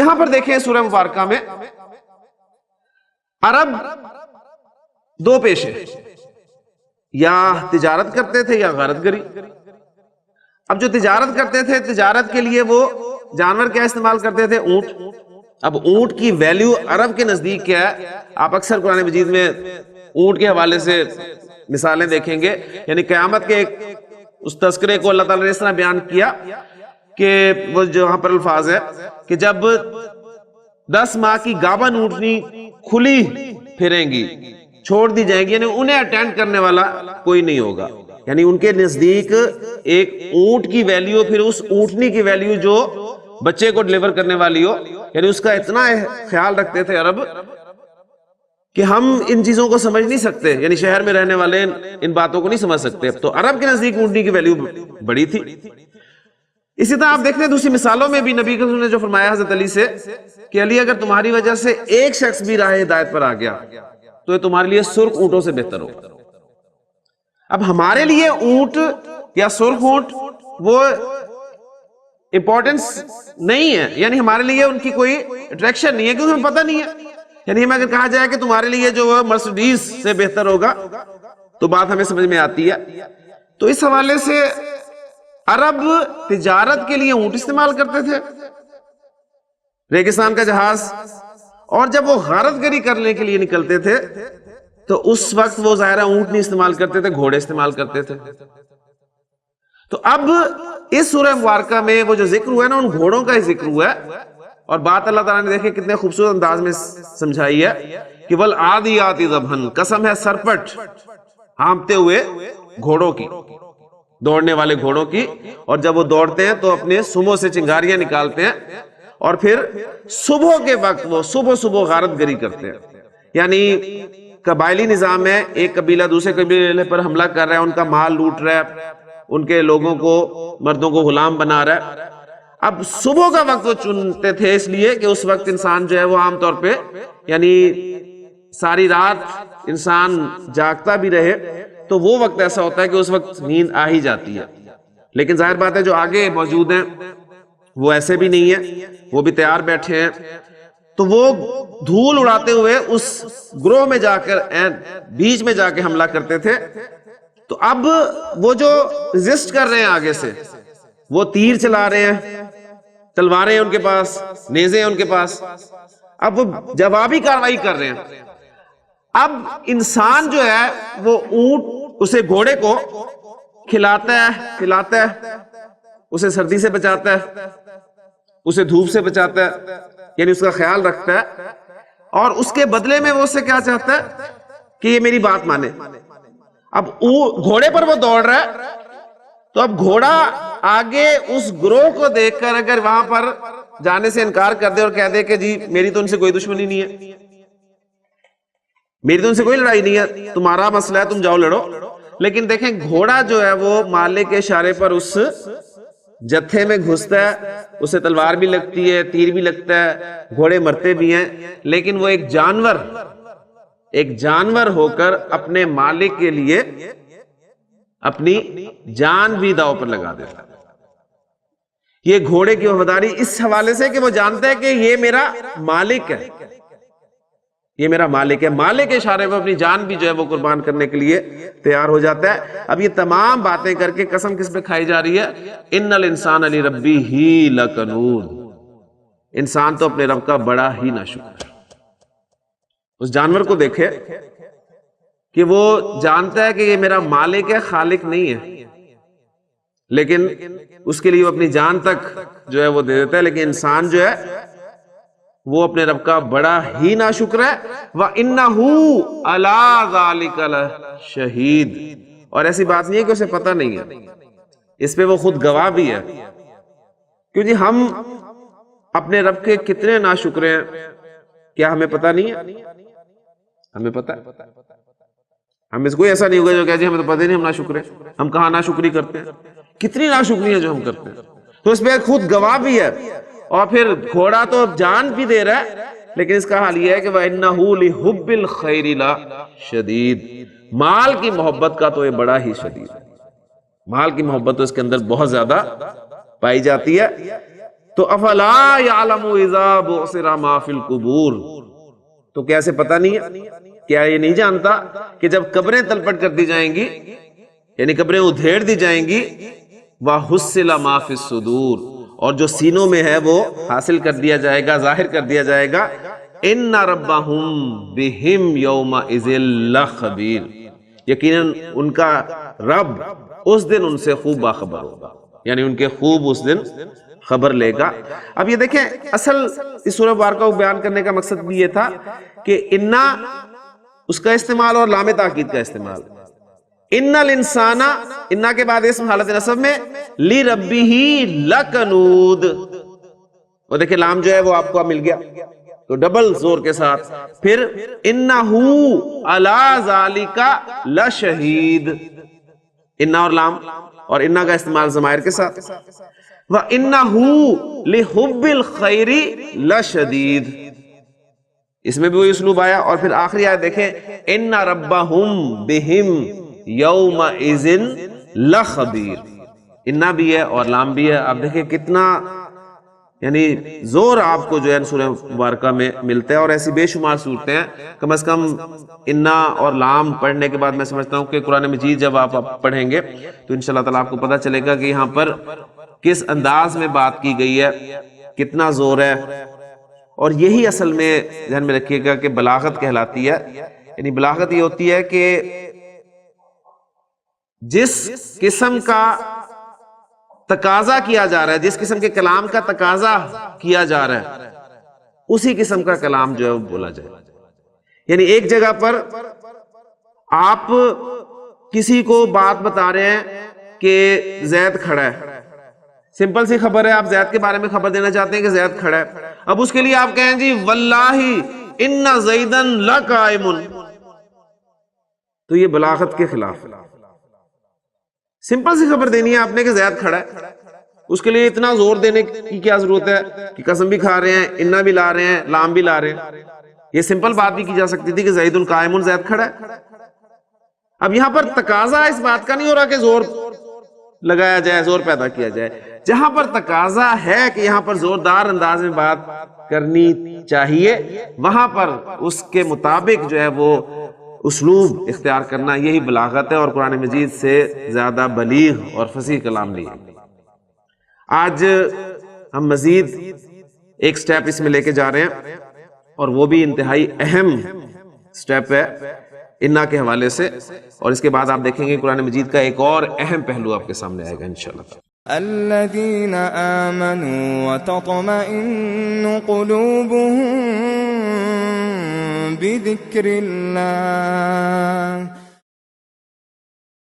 یہاں پر دیکھیں سورہ مبارکہ میں عرب دو پیشے، یا تجارت کرتے تھے یا غارت گری۔ اب جو تجارت کرتے تھے، تجارت کے لیے وہ جانور کیا استعمال کرتے تھے؟ اونٹ۔ اب اونٹ کی ویلیو عرب کے نزدیک کیا ہے؟ آپ اکثر قرآن مجید میں اونٹ کے حوالے سے مثالیں دیکھیں گے، یعنی قیامت کے اس تذکرے کو اللہ تعالیٰ نے اس طرح بیان کیا کہ وہ جو یہاں پر الفاظ ہے کہ جب 10 ماہ کی گابن اونٹنی کھلی پھریں گی، چھوڑ دی جائیں گی، یعنی انہیں اٹینڈ کرنے والا کوئی نہیں ہوگا۔ یعنی ان کے نزدیک ایک اونٹ کی ویلیو پھر اس اونٹنی کی ویلیو جو بچے کو ڈیلیور کرنے والی ہو، یعنی اس کا اتنا خیال رکھتے تھے عرب کہ ہم ان چیزوں کو سمجھ نہیں سکتے، یعنی شہر میں رہنے والے ان باتوں کو نہیں سمجھ سکتے۔ تو عرب کے نزدیک اونٹنی کی ویلیو بڑی تھی۔ اسی طرح آپ دیکھ لیں دوسری مثالوں میں بھی نبی نے جو فرمایا حضرت علی سے کہ علی اگر تمہاری وجہ سے ایک شخص بھی راہ ہدایت پر آ گیا تو یہ تمہارے لیے سرخ اونٹوں سے بہتر ہوگا۔ اب ہمارے لیے اونٹ یا سرخ اونٹ وہ امپورٹنس نہیں ہے، یعنی ہمارے لیے ان کی کوئی اٹریکشن نہیں ہے کیونکہ ہمیں پتہ نہیں ہے۔ یعنی ہمیں اگر کہا جائے کہ تمہارے لیے جو مرسڈیز سے بہتر ہوگا تو بات ہمیں سمجھ میں آتی ہے۔ تو اس حوالے سے عرب تجارت کے لیے اونٹ استعمال کرتے تھے، ریگستان کا جہاز، اور جب وہ غارت گری کرنے کے لیے نکلتے تھے تو اس وقت وہ ظاہرہ اونٹ نہیں استعمال کرتے تھے، گھوڑے استعمال کرتے تھے۔ تو اب اس سورہ مبارکہ میں وہ جو ذکر ہوا ہے نا، ان گھوڑوں کا ہی ذکر ہوا ہے، اور بات اللہ تعالیٰ نے دیکھیں کتنے خوبصورت انداز میں سمجھائی ہے کہ والعادیات ضبحا، قسم ہے سرپٹ ہانپتے ہوئے گھوڑوں کی، دوڑنے والے گھوڑوں کی، اور جب وہ دوڑتے ہیں تو اپنے سموں سے چنگاریاں نکالتے ہیں، اور پھر صبح کے وقت وہ صبح غارت گری کرتے ہیں۔ یعنی قبائلی نظام ہے، ایک قبیلہ دوسرے قبیلے پر حملہ کر رہا ہے، ان کا مال لوٹ رہا ہے، ان کے لوگوں کو، مردوں کو غلام بنا رہا ہے۔ اب صبح کا وقت وہ چنتے تھے اس لیے کہ اس وقت انسان جو ہے وہ عام طور پہ یعنی ساری رات انسان جاگتا بھی رہے، تو وہ وقت ایسا ہوتا ہے کہ اس وقت نیند آ ہی جاتی ہے۔ لیکن ظاہر بات ہے جو آگے موجود ہیں وہ ایسے بھی نہیں ہیں، وہ بھی تیار بیٹھے ہیں، تو وہ دھول اڑاتے ہوئے اس گروہ میں جا کر بیچ میں جا کے حملہ کرتے تھے۔ تو اب وہ جو ریزسٹ کر رہے ہیں آگے سے، وہ تیر چلا رہے ہیں، تلواریں ان کے پاس، نیزے ہیں ان کے پاس، اب وہ جوابی کاروائی کر رہے ہیں۔ اب انسان جو ہے وہ اونٹ اسے گھوڑے کو کھلاتا ہے، اسے سردی سے بچاتا ہے، اسے دھوپ سے بچاتا ہے، یعنی اس کا خیال رکھتا ہے، اور اس کے بدلے میں وہ اسے کیا چاہتا ہے کہ یہ میری بات مانے۔ اب گھوڑے پر وہ دوڑ رہا ہے، تو اب گھوڑا آگے اس گروہ کو دیکھ کر اگر وہاں پر جانے سے انکار کر دے اور کہہ دے کہ جی میری تو ان سے کوئی دشمنی نہیں ہے، میری تو ان سے کوئی لڑائی نہیں ہے، تمہارا مسئلہ ہے، تم جاؤ لڑو۔ لیکن دیکھیں گھوڑا جو ہے وہ مالک کے اشارے پر اس جتھے میں گھستا ہے، اسے تلوار بھی لگتی ہے، تیر بھی لگتا ہے، گھوڑے مرتے بھی ہیں، لیکن وہ ایک جانور ہو کر اپنے مالک کے لیے اپنی جان بھی داؤ پر لگا دیتا ہے۔ یہ گھوڑے کی وفاداری اس حوالے سے کہ وہ جانتا ہے کہ یہ میرا مالک ہے، یہ میرا مالک ہے، مالک کے اشارے پر اپنی جان بھی جو ہے وہ قربان کرنے کے لیے تیار ہو جاتا ہے۔ اب یہ تمام باتیں کر کے قسم کس پہ کھائی جا رہی ہے؟ ان الانسان لربہ لکنود، انسان تو اپنے رب کا بڑا ہی ناشکر ہے۔ اس جانور کو دیکھے کہ وہ جانتا ہے کہ یہ میرا مالک ہے، خالق نہیں ہے، لیکن اس کے لیے وہ اپنی جان تک جو ہے وہ دے دیتا ہے۔ لیکن انسان جو ہے وہ اپنے رب کا بڑا ہی ناشکر ہے۔ وَإِنَّهُ عَلَىٰ ذَلِكَ لَشَهِيدٌ، اور ایسی بات نہیں ہے کہ اسے پتہ نہیں ہے، اس پہ وہ خود گواہ بھی ہے، کیونکہ ہم اپنے رب کے کتنے ناشکر ہیں کیا ہمیں پتہ نہیں ہے؟ ہمیں پتہ ہے، ہم اس کوئی ایسا نہیں ہوگا جو کہہ جی ہمیں تو پتہ نہیں ہم ناشکر ہیں، ہم کہاں ناشکری کرتے ہیں، کتنی ناشکری ہے جو ہم کرتے ہیں، تو اس پہ خود گواہ بھی ہے۔ اور پھر گھوڑا تو جان بھی دے رہا ہے، لیکن اس کا حال یہ ہے کہ وَإِنَّهُ لِحُبِّ الْخَيْرِ لَشَدِيدٌ، مال کی محبت کا تو یہ بڑا ہی شدید، مال کی محبت تو اس کے اندر بہت زیادہ پائی جاتی ہے۔ تو افلا یعلم اذا بعثر ما فی القبور، تو کیا اسے پتہ نہیں ہے، کیا یہ نہیں جانتا کہ جب قبریں تلپٹ کر دی جائیں گی، یعنی قبریں ادھیڑ دی جائیں گی، وحصل ما فی الصدور، اور جو سینوں میں ہے وہ حاصل کر دیا جائے گا، ظاہر کر دیا جائے گا، ان ربہم بہم یومئذ لخبیر، یقیناً ان کا رب اس دن ان سے خوب باخبر ہوگا، یعنی ان کے خوب اس دن خبر لے گا۔ اب یہ دیکھیں، اصل اس سورہ مبارکہ کو بیان کرنے کا مقصد بھی یہ تھا کہ انا اس کا استعمال اور لام تاکید کا استعمال، ان الانسان، انا کے بعد اسم حالت نصب میں، لربہ لکنود، وہ دیکھیں لام جو ہے وہ آپ کو اب مل گیا تو ڈبل زور کے ساتھ، پھر انہ علی ذالک لشہید، انا اور لام اور انا کا استعمال ضمائر کے ساتھ، وَإِنَّهُ لِحُبِّ الْخَيْرِ لَشَدِيدٌ، اس میں بھی وہی اسلوب آیا۔ اور پھر آخری آیت دیکھیں، إِنَّ رَبَّهُمْ بِهِمْ يَوْمَئِذٍ لَخَبِيرٌ، انا بھی ہے اور لام بھی ہے۔ آپ دیکھیں کتنا یعنی زور آپ کو جو ہے سورہ مبارکہ میں ملتا ہے، اور ایسی بے شمار صورتیں ہیں، کم از کم انا اور لام پڑھنے کے بعد میں سمجھتا ہوں کہ قرآن مجید جب آپ پڑھیں گے تو انشاءاللہ تعالیٰ آپ کو پتہ چلے گا کہ یہاں پر کس انداز میں بات کی گئی ہے، کتنا زور ہے، اور یہی اصل میں ذہن میں رکھیے گا کہ بلاغت کہلاتی ہے۔ یعنی بلاغت یہ ہوتی ہے کہ جس قسم کا تقاضا کیا جا رہا ہے، جس قسم کے کلام کا تقاضا کیا جا رہا ہے، اسی قسم کا کلام جو ہے وہ بولا جائے۔ یعنی ایک جگہ پر آپ کسی کو بات بتا رہے ہیں کہ زید کھڑا ہے، سمپل سی خبر ہے، آپ زید کے بارے میں خبر دینا چاہتے ہیں کہ زید کھڑا ہے، اب اس کے لیے آپ کہیں جی واللہ ان زیدن لقائم، تو یہ بلاغت کے خلاف ہے۔ سمپل سی خبر دینی ہے آپ نے کہ زید کھڑا ہے، اس کے لیے اتنا زور دینے کی کیا ضرورت ہے کہ قسم بھی کھا رہے ہیں، انا بھی لا رہے ہیں، لام بھی لا رہے ہیں؟ یہ سمپل بات بھی کی جا سکتی تھی کہ زید قائم، زید کھڑا ہے۔ اب یہاں پر تقاضا اس بات کا نہیں ہو رہا کہ زور لگایا جائے، زور پیدا کیا جائے، جہاں پر تقاضا ہے کہ یہاں پر زوردار انداز میں بات کرنی چاہیے، وہاں پر اس کے مطابق جو ہے وہ اسلوب اختیار کرنا، یہی بلاغت ہے، اور قرآن مجید سے زیادہ بلیغ اور فصیح کلام نہیں ہے۔ آج ہم مزید ایک سٹیپ اس میں لے کے جا رہے ہیں، اور وہ بھی انتہائی اہم سٹیپ ہے انا کے حوالے سے، اور اس کے بعد آپ دیکھیں گے قرآن مجید کا ایک اور اہم پہلو آپ کے سامنے آئے گا انشاءاللہ۔ الذين آمنوا وتطمئن قلوبهم بذكر الله